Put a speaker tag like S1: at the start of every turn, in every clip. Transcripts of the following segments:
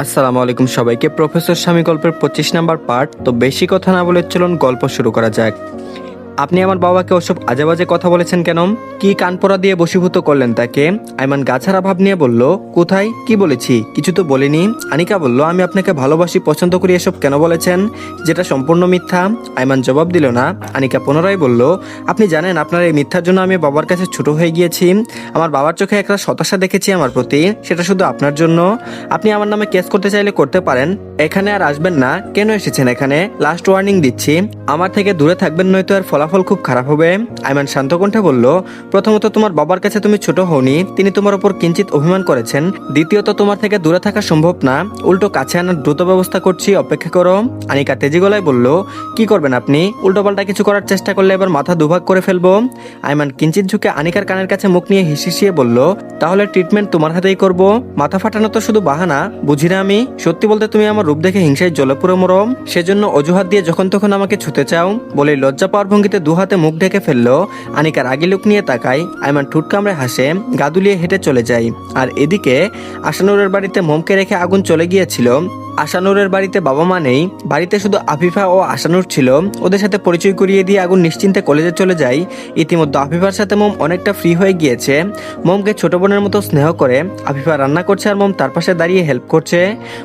S1: আসসালামু আলাইকুম সবাইকে। প্রফেসর স্বামী গল্পের 25 নাম্বার পার্ট। তো বেশি কথা না বলে চলুন গল্প শুরু করা যাক। আপনি আমার বাবাকে ওসব আজেবাজে কথা বলেছেন কেন? কি কানপোড়া দিয়ে বশীভূত করলেন তাকে? আইমান গাছাড়া ভাব নিয়ে বলল, কোথায় কি বলেছি? কিছু তো বলিনি। আনিকা বলল, আমি আপনাকে ভালোবাসি, পছন্দ করি, এসব কেন বলেছেন, যেটা সম্পূর্ণ মিথ্যা। আইমান জবাব দিল না। আনিকা পুনরায় বলল, আপনি জানেন আপনার এই মিথ্যার জন্য আমি বাবার কাছে ছোট হয়ে গিয়েছি। আমার বাবার চোখে একটা হতাশা দেখেছি আমার প্রতি, সেটা শুধু আপনার জন্য। আপনি আমার নামে কেস করতে চাইলে করতে পারেন, এখানে আর আসবেন না। কেন এসেছেন এখানে? লাস্ট ওয়ার্নিং দিচ্ছি, আমার থেকে দূরে থাকবেন, নয়তো আর ফলাফল খুব খারাপ হবে। আইমান শান্ত কণ্ঠে বলল, প্রথমত তোমার বাবার কাছে তুমি ছোট হওনি, তিনি তোমার উপর কিঞ্চিত অভিমান করেছেন। দ্বিতীয়ত তোমার থেকে দূরে থাকা সম্ভব না, উল্টো কাছে আনার দ্রুত ব্যবস্থা করছি, অপেক্ষা করো। আনিকা তেজি গলায় বলল, কি করবেন আপনি? উল্টোপাল্টা কিছু করার চেষ্টা করলে এবার মাথা দুভাগ করে ফেলবো। আইমান কিঞ্চিত ঝুঁকে আনিকার কানের কাছে মুখ নিয়ে হিসিয়ে বলল, তাহলে ট্রিটমেন্ট তোমার হাতেই করব। মাথা ফাটানো তো শুধু বাহানা, বুঝি না আমি? সত্যি বলতে তুমি আমার রূপ দেখে হিংসায় জ্বলে পুরো মরম, সেজন্য অজুহাত দিয়ে যখন তখন আমাকে ছুতে চাও। বলে লজ্জা পাওয়ার ভঙ্গিতে দু হাতে মুখ ঢেকে ফেললো। আনিকার আগে লুক নিয়ে তাকায়। আইমান ঠুট কামড়ে হাসে, গা দুলিয়ে হেঁটে চলে যায়। আর এদিকে আশানুরের বাড়িতে মোমকে রেখে আগুন চলে গিয়েছিল। আশানুরের বাড়িতে বাবা মা নেই, বাড়িতে শুধু আফিফা ও আশানুর ছিল। ওদের সাথে পরিচয় করিয়ে দিয়ে আগুন নিশ্চিন্তে কলেজে চলে যায়। ইতিমধ্যে আফিফার সাথে মোম অনেকটা ফ্রি হয়ে গিয়েছে। মোমকে ছোট বোনের মতো স্নেহ করে। আফিফা রান্না করছে আর মোম তার পাশে দাঁড়িয়ে হেল্প করছে।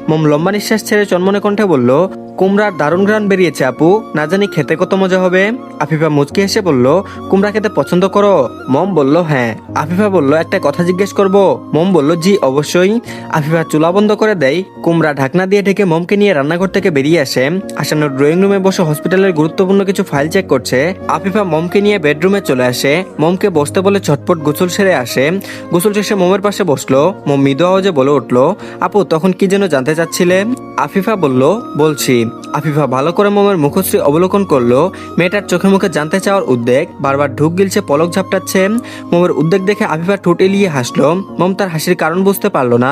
S1: মোম লম্বা নিঃশ্বাস ছেড়ে চনমনে কণ্ঠে বলল, কুমড়ার দারুণ ঘ্রাণ বেরিয়েছে আপু, না জানি খেতে কত মজা হবে। আফিফা মুচকি হেসে বলল, কুমড়া খেতে পছন্দ করো? মম বলল, হ্যাঁ। আফিফা বলল, একটা কথা জিজ্ঞেস করব? মম বলল, জি অবশ্যই। আফিফা চুলা বন্ধ করে দেয়, কুমড়া ঢাকনা দিয়ে ঢেকে মোমকে নিয়ে রান্নাঘর থেকে বেরিয়ে আসে। আসানোর ড্রয়িং রুমে বসে হসপিটালের গুরুত্বপূর্ণ কিছু ফাইল চেক করছে। আফিফা মোমকে নিয়ে বেডরুমে চলে আসে। মোমকে বসতে বলে ছটপট গোসল সেরে আসে। গোসল শেষে মোমের পাশে বসলো। মোম মৃদু আওয়াজে বলে উঠলো, আপু তখন কি যেন জানতে চাচ্ছিলে? আফিফা বলল, বলছি। আফিফা ভালো করে মোমের মুখশ্রী অবলোকন করলো। মেয়েটার চোখে মুখে জানতে চাওয়ার উদ্বেগ, বারবার ঢুক গিলছে, পলক ঝাপটাচ্ছে। মোমের উদ্বেগ দেখে আফিফা ঠোঁট এলিয়ে হাসলো। মোম তার হাসির কারণ বুঝতে পারলো না।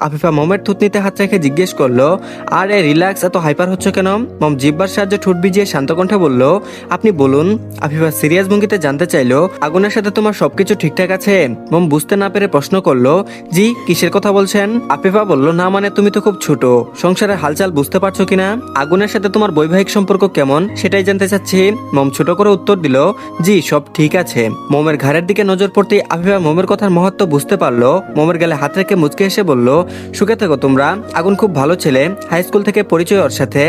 S1: আফিফা মোমের থুতনিতে হাত রেখে জিজ্ঞেস করলো, আরে রিল্যাক্স, এত হাইপার হচ্ছে কেন? মোম জিহ্বার সাহায্যে ঠোঁট ভিজিয়ে শান্ত কণ্ঠে বলল, আপনি বলুন। আফিফা সিরিয়াস ভঙ্গিতে জানতে চাইলো, আগুনের সাথে তোমার সবকিছু ঠিকঠাক আছে? মোম বুঝতে না পেরে প্রশ্ন করলো, জি কিসের কথা বলছেন? আফিফা বলল, না মানে তুমি তো খুব ছোট, সংসারের হালচাল বুঝতে পারছো কিনা? আগুনের সাথে তোমার বৈবাহিক সম্পর্ক কেমন সেটাই জানতে চাচ্ছি। মোম ছোট করে উত্তর দিল, জি সব ঠিক আছে। মোমের ঘাড়ের দিকে নজর পড়তেই আফিফা মোমের কথার মহত্ব বুঝতে পারলো। মোমের গালে হাত রেখে মুচকে এসে বলল, সুখে থেকো তোমরা, আগুন খুব ভালো ছেলে, হাই স্কুল থেকে পরিচয় ওর সাথে,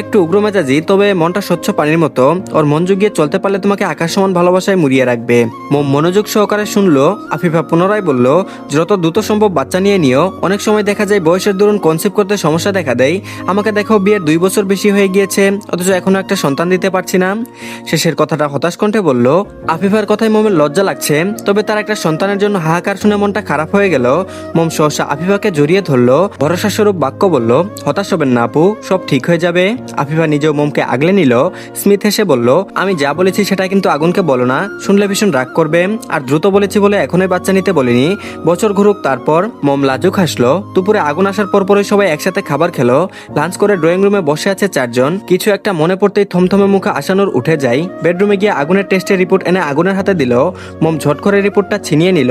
S1: একটু উগ্র মেজাজি, তবে মনটা স্বচ্ছ পানির মতো। ওর মন জুগিয়ে চলতে পারলে তোমাকে আকাশ সমান ভালোবাসায় মুড়িয়ে রাখবে। মোম মনোযোগ সহকারে শুনলো। আফিফা পুনরায় বলল, যত দ্রুত সম্ভব বাচ্চা নিয়ে নিও, অনেক সময় দেখা যায় বয়সের দরুন কনসেপ্ট করতে সমস্যা দেখা দেয়। আমাকে দেখো, বিয়ের 2 বছর বেশি হয়ে গিয়েছে, অথচ এখনো একটা সন্তান দিতে পারছি না। শেষের কথাটা হতাশ কণ্ঠে বলল। আফিফার কথায় মোমের লজ্জা লাগছে, তবে তার একটা সন্তানের জন্য হাহাকার শুনে মনটা খারাপ হয়ে গেল। মোম সহসা আফিফাকে জড়িয়ে ধরলো, ভরসা স্বরূপ বাক্য বলল, হতাশ হবেন না আপু, সব ঠিক হয়ে যাবে। আফিফা নিজেও মোমকে আগলে নিল। স্মিথ হেসে বলল, আমি যা বলেছি সেটা কিন্তু আগুনকে বলো না, শুনলে ভীষণ রাগ করবে। আর দ্রুত বলেছি বলে এখনই বাচ্চা নিতে বলিনি, বছর ঘুরুক তারপর। মোম লাজুক হাসলো। দুপুরে আগুন আসার পরপরই সবাই একসাথে খাবার খেলো। লাঞ্চ করে ড্রয়িং রুমে বসে আছে 4 জন। কিছু একটা মনে পড়তেই থমথমে মুখে আশানুর উঠে যায়। বেডরুমে গিয়ে আগুনের টেস্টের রিপোর্ট এনে আগুনের হাতে দিল। মোম ঝট করে রিপোর্টটা ছিনিয়ে নিল।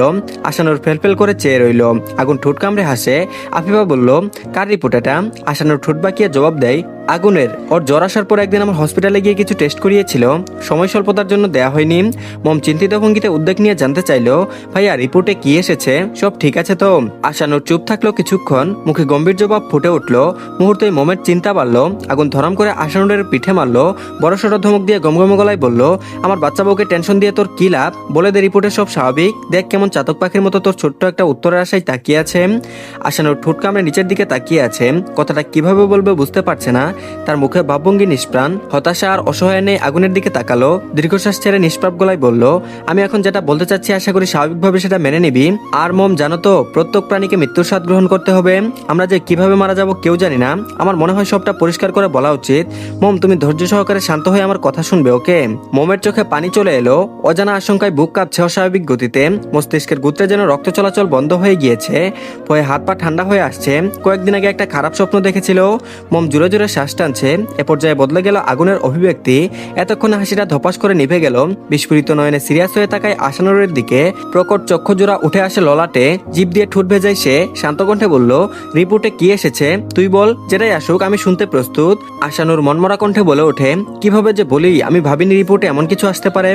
S1: আশানুর ফেলফেল করে চেয়ে রইল। আগুন ঠোঁট কামড়ে হাসে। আফিফা বলল, কার রিপোর্ট এটা? আশানুর ঠোঁট বাঁকিয়ে জবাব দেয়, আগুনের। ওর জ্বর আসার পর একদিন আমার হসপিটালে গিয়ে কিছু টেস্ট করিয়েছিল, সময় স্বল্পতার জন্য দেয়া হয়নি। মম চিন্তিত ভঙ্গিতে উদ্বেগ নিয়ে জানতে চাইলো, ভাইয়া রিপোর্টে কি এসেছে, সব ঠিক আছে তো? আশানুর চুপ থাকলো কিছুক্ষণ, মুখে গম্ভীর জবাব ফুটে উঠলো। মুহূর্তে মোমের চিন্তা বাড়লো। আগুন ধরাম করে আশানুরের পিঠে মারলো। বড়সড় ধমক দিয়ে গমগম গলায় বলল, আমার বাচ্চা বউকে টেনশন দিয়ে তোর কি লাভ? বলে দে রিপোর্টে সব স্বাভাবিক, দেখ কেমন চাতক পাখির মতো তোর ছোট্ট একটা উত্তরের আশায় তাকিয়ে আছে। আশানুর ঠোঁট কামড়ে নিচের দিকে তাকিয়ে আছে, কথাটা কিভাবে বলবে বুঝতে পারছে না। তার মুখে ভাবভঙ্গি নিষ্প্রাণ, হতাশা আর অসহায় নেই। আগুনের দিকে তাকালো, দীর্ঘশ্বাস ছেড়ে নিষ্পাপ গলায় বলল, আমি এখন যেটা বলতে চাচ্ছি আশা করি স্বাভাবিকভাবে সেটা মেনে নিবি। আর মম জানো তো, প্রত্যেক প্রাণীকে মৃত্যুর স্বাদ গ্রহণ করতে হবে। আমরা যে কিভাবে মারা যাব কেউ জানি না। আমার মনে হয় সবটা পরিষ্কার করে বলা উচিত। মম তুমি ধৈর্য সহকারে শান্ত হয়ে আমার কথা শুনবে, ওকে? মোমের চোখে পানি চলে এলো। অজানা আশঙ্কায় বুক কাঁপছে অস্বাভাবিক গতিতে। মস্তিষ্কের গুত্রে যেন রক্ত চলাচল বন্ধ হয়ে গিয়েছে। ভয়ে হাত পা ঠান্ডা হয়ে আসছে। কয়েকদিন আগে একটা খারাপ স্বপ্ন দেখেছিল। মম জোরে জোরে শ্বাস টানছে। এ পর্যায়ে বদলে গেল আগুনের অভিব্যক্তি। এতক্ষণে হাসিটা ধপাস করে নিভে গেল। বিস্ফোরিত নয়নে সিরিয়াস হয়ে তাকায় আশানুরের দিকে। প্রকট চক্ষুজোড়া উঠে আসে ললাটে, জিভ দিয়ে ঠোঁট ভেজায় সে। শান্ত কণ্ঠে বলল, রিপোর্টে কি এসেছে তুই বল, যেটাই আসুক আমি শুনতে প্রস্তুত। আশানুর মনমরা কণ্ঠে বলে ওঠে, কিভাবে যে বলি, আমি ভাবিনি রিপোর্টে এমন কিছু আসতে পারে।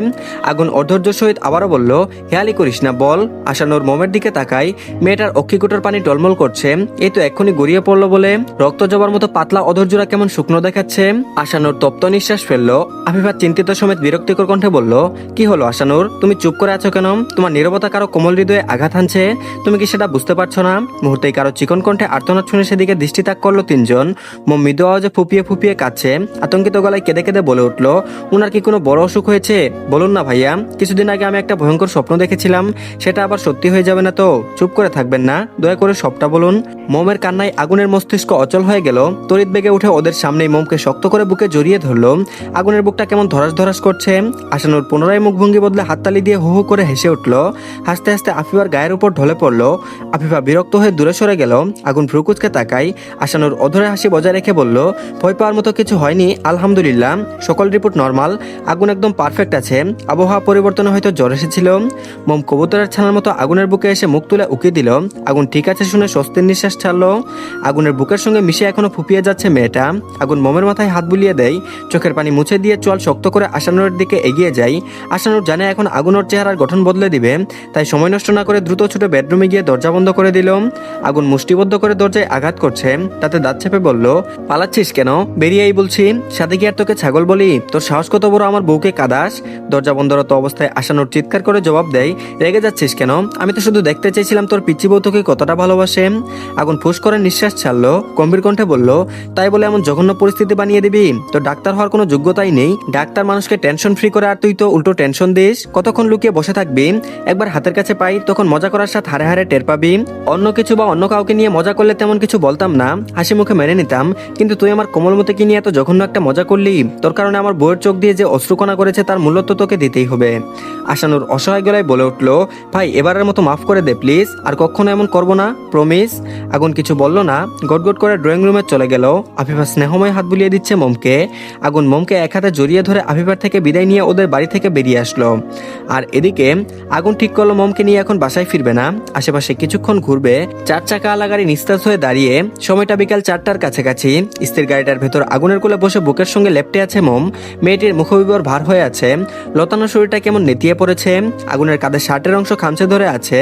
S1: আগুন অধৈর্য সহিত আবারও বলল, হেয়ালি করিস না, বল। আশানুর মোমের দিকে তাকাই, মেয়েটার অক্ষিকুটোর পানি টলমল করছে। এই তো এক্ষুনি গড়িয়ে পড়লো বলে রক্ত জবার মতো পাতলা অধৈর্যরা কেমন শুকনো দেখাচ্ছে। আশানুর তপ্ত নিঃশ্বাস ফেললো। আফিফা চিন্তিত সমেত বিরক্তিকর কণ্ঠে বলল, কি হলো আশানুর, তুমি চুপ করে আছো কেন? তোমার নীরবতা কারো কোমল হৃদয়ে আঘাত হানছে, তুমি কি সেটা বুঝতে পারছো না? মুহূর্তেই কারো চিকন কণ্ঠে আর্তনাদ শুনে সেদিকে দৃষ্টি তাক করলো তিনজন। মোম মৃদু আওয়াজে ফুপিয়ে ফুপিয়ে কাঁদছে। আতঙ্কিত গলায় কেঁদে কেঁদে বলে উঠলো, উনার কি কোনো বড় অসুখ হয়েছে? বলুন না ভাইয়া, কিছুদিন আগে আমি একটা ভয়ঙ্কর স্বপ্ন দেখেছিলাম, সেটা আবার সত্যি হয়ে যাবে না তো? চুপ করে থাকবেন না, দয়া করে সবটা বলুন। মোমের কান্নায় আগুনের মস্তিষ্ক অচল হয়ে গেল। তড়িৎ বেগে উঠে ওদের সামনেই মোমকে শক্ত করে বুকে জড়িয়ে ধরলো। আগুনের বুকটা কেমন ধরাস ধরাস করছে। আশানুর পুনরায় মুখভঙ্গি বদলে হাততালি দিয়ে হু হু করে হেসে উঠল। হাসতে হাসতে আফিফার গায়ের উপর ঢলে পড়ল। আফিফা বিরক্ত হয়ে দূরে সরে গেল। আগুন ভ্রুকুচকে তাকাই। আশানুর অধরে হাসি বজায় রেখে বলল, ভয় পাওয়ার মতো কিছু হয়নি, আলহামদুলিল্লাহ, সকল রিপোর্ট নর্মাল, আগুন একদম পারফেক্ট আছে। আবহাওয়া পরিবর্তনে হয়তো জ্বর এসেছিল। মোম কবুতরের ছানার মতো আগুনের বুকে এসে মুখ তুলে উকি দিল। আগুন ঠিক আছে শুনে স্বস্তির নিঃশ্বাস ছাড়লো। আগুনের বুকের সঙ্গে মিশে এখনো ফুপিয়ে যাচ্ছে মেয়েটা। আগুন মোমের মাথায় হাত বুলিয়ে দেয়, চোখের পানি মুছে দিয়ে চোয়াল শক্ত করে আশানুরের দিকে এগিয়ে যায়। আশানুর জানে এখন আগুন ওর চেহারার গঠন বদলে দিবে, তাই সময় নষ্ট না করে দ্রুত ছুটে বেডরুমে গিয়ে দরজা বন্ধ করে দিল। আগুন মুষ্টিবদ্ধ করে দরজায় আঘাত করছে, তাতে দাঁত চেপে বলল, পালাচ্ছিস কেন? বেরিয়েই বলছি, সাথে কি আর তোকে ছাগল বলি? তোর সাহস কত বড় আমার বউকে কাদাস? দরজা বন্ধরত অবস্থায় আশানুর চিৎকার করে জবাব দেয়, রেগে যাচ্ছিস কেন? আমি তো শুধু দেখতে চাইছিলাম তোর পিচ্চি বউ তোকে কতটা ভালোবাসে। আগুন ফুস করে নিঃশ্বাস ছাড়লো, গম্ভীর কণ্ঠে বলল, তাই বলে এমন জঘন্য পরিস্থিতি বানিয়ে দিবি? তোর ডাক্তার হওয়ার কোনো যোগ্যতাই নেই। ডাক্তার মানুষকে টেনশন ফ্রি করে, আর তুই তো উল্টো টেনশন দিস। কতক্ষণ লুকিয়ে বসে থাকবি? একবার হাতের কাছে পাই তখন মজা করার সাথে হারে হারে টের পাবি। অন্য কিছু বা অন্য কাউকে নিয়ে মজা করলে তেমন কিছু বলতাম না, হাসি মুখে মেনে নিতাম, কিন্তু তুই আমার কোমলমতিকে নিয়ে এত জঘন্য একটা মজা করলি। তোর কারণে আমার বউয়ের চোখ দিয়ে যে অশ্রুকণা করেছে তার মূল্য তো তোকে দিতেই হবে। আশানুর অসহায় গলায় বলে উঠল, ভাই এবারের মতো মাফ করে দে প্লিজ, আর কখনো এমন করবো না, প্রমিস। আগুন কিছু বলল না, গটগট করে ড্রয়িং রুমে চলে গেল। আফিফা স্নেহময় হাত বুলিয়ে দিচ্ছে মোমকে। আগুন মোমকে এক হাতে জড়িয়ে ধরে আফিফার থেকে বিদায় নিয়ে ওদের বাড়ি থেকে বেরিয়ে আসলো। আর এদিকে আগুন ঠিক করলো মোমকে নিয়ে এখন বাসায় ফিরবে না, আশেপাশে কিছুক্ষণ ঘুরবে। 4 চাকা আলা গাড়ি নিস্তেজ হয়ে দাঁড়িয়ে। সময়টা বিকাল 4টার কাছাকাছি। স্থির গাড়িটার ভেতর আগুনের কোলে বসে বুকের সঙ্গে লেপটে আছে মোম। মেয়েটির মুখবিবর ভার হয়ে আছে, লতানো শরীরটা কেমন নেতিয়ে পড়েছে। আগুনের কাঁধে শার্টের অংশ খামচে ধরে আছে।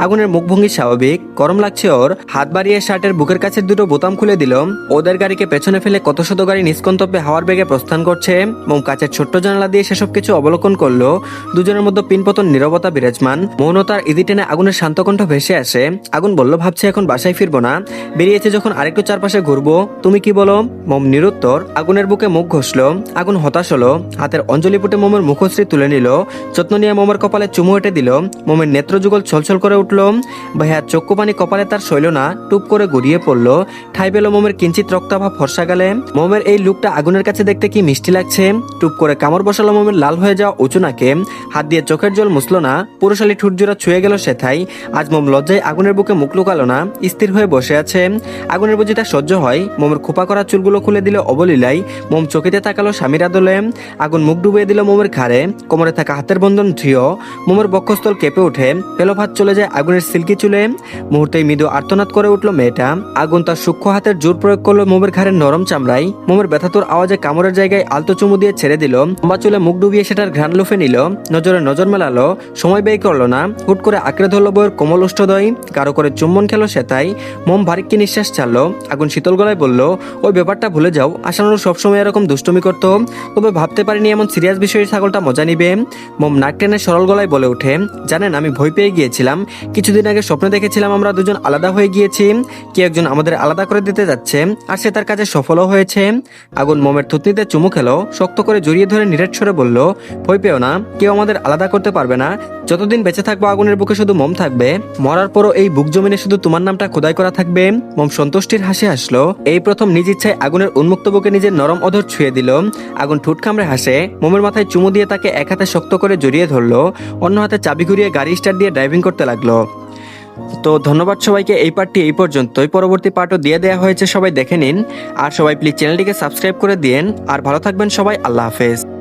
S1: আগুনের মুখভঙ্গি স্বাভাবিক, গরম লাগছে ওর। হাত বাড়িয়ে শার্টের বুকের কাছে দুটো বোতাম খুলে দিল। ওদের গাড়িকে পেছনে ফেলে কত শত গাড়ি নিষ্কন্তব্যে হাওয়ার বেগে প্রস্থান করছে। মোম কাছের ছোট্ট জানালা দিয়ে সেসব কিছু অবলোকন করলো। দুজনের মধ্যে পিনপতন নীরবতা বিরাজমান। মৌনতার ইদি টেনে আগুনের শান্ত কণ্ঠ ভেসে আসে। আগুন বলল, ভাবছে এখন বাসায় ফিরবো না, বেরিয়েছে যখন আরেকটু চারপাশে ঘুরবো। তুমি কি বলো? মোম নিরুত্তর। আগুনের বুকে মুখ ঘষলো। আগুন হতাশ হলো, হাতের অঞ্জলি পুটে মোমের মুখশ্রী তুলে নিল। যত্ন নিয়ে মোমের কপালে চুমু এঁটে দিল। মোমের নেত্রযুগল ছলছল করে উঠল। ভাইয়া চক্ষু পানি কপালে তার সইল না, টুপ করে গড়িয়ে পড়লো। ঠাই পেল মোমের কিঞ্চিত রক্তাভা ফর্সা গালে। মোমের এই লুকটা আগুনের কাছে দেখতে কি মিষ্টি লাগছে। টুপ করে কামড় বসালো মোমের লাল হয়ে যাওয়া উঁচু নাকে। হাত দিয়ে চোখের জল মুছলো না, পুরুষালী ঠুটজোড়া ছুঁয়ে গেল সেথায়। আজ মোম লজ্জায় আগুনের বুকে মুখ লুকালো না, স্থির হয়ে বসে আছে। আগুনের বুঝি তা সহ্য হয়। মোমের খোপা করা চুলগুলো খুলে দিল অবলীলায়। মোম চোখেতে তাকালো স্বামীর আদলে। আগুন মুখ ডুবিয়ে দিল মোমের ঘাড়ে। কোমরে থাকা হাতের বন্ধন দৃঢ়। মোমের বক্ষস্থল কেঁপে ওঠে, পেলো ভাত চলে যায় আগুনের সিল্কি চুলে। মুহূর্তেই মৃদু আর্তনাদ করে উঠল মেয়েটা। আগুন তার সূক্ষ্ম হাতের জোর প্রয়োগ করলো মোমের ঘাড়ের নরম চামড়ায়। মোমের ব্যথাতুর আওয়াজে কামড়ের জায়গায় আলতো চুমু দিয়ে ছেড়ে দিল। লম্বা চুলে মুখ ডুবিয়ে সেটার ঘ্রাণ লুফে নিল। নজরে নজর মেলালো, সময় ব্যয় করলো না। হুট করে আঁকড়ে ধরলো বইয়ের কোমল উষ্ঠদয়। কারো করে চুম্বন খেলো সেটাই। মোম ভারিক্কি নিঃশ্বাস ছাড়লো। আগুন শীতল গলায় বলল, ওই ব্যাপারটা ভুলে যাও, আশানুর সবসময় এরকম দুষ্টুমি করতো, তবে ভাবতে পারিনি এমন সিরিয়াস বিষয়ে ছাগলটা মজা নিবে। মোম নাক টেনে সরল গলায় বলে ওঠে, জানেন আমি ভয় পেয়ে গিয়েছিলাম। কিছুদিন আগে স্বপ্নে দেখেছিলাম আমরা দুজন আলাদা হয়ে গিয়েছি, কি একজন আমাদের আলাদা করে দিতে যাচ্ছে, আর সে তার কাজে সফলও হয়েছে। আগুন মোমের থুতনিতে চুমু খেলো, শক্ত করে জড়িয়ে ধরে নিরেট স্বরে বলল, ভয় পেও না, কেউ আমাদের আলাদা করতে পারবে না। যতদিন বেঁচে থাকবো আগুনের বুকে শুধু মোম থাকবে, মরার পরও এই বুক জমিনে শুধু তোমার নামটা খোদাই করা থাকবে। মোম সন্তুষ্টির হাসি হাসলো। এই প্রথম নিজ ইচ্ছায় আগুনের উন্মুক্ত বুকে নিজের নরম অধর ছুঁয়ে দিল। আগুন ঠোঁট কামড়ে হাসে। মোমের মাথায় চুমু দিয়ে তাকে এক হাতে শক্ত করে জড়িয়ে ধরলো, অন্য হাতে চাবি ঘুরিয়ে গাড়ি স্টার্ট দিয়ে ড্রাইভিং করতে লাগলো। তো ধন্যবাদ সবাইকে, এই পার্টটি এই পর্যন্তই। পরবর্তী পার্টও দিয়ে দেওয়া হয়েছে, সবাই দেখে নিন। আর সবাই প্লিজ চ্যানেলটিকে সাবস্ক্রাইব করে দিন। আর ভালো থাকবেন সবাই, আল্লাহ হাফেজ।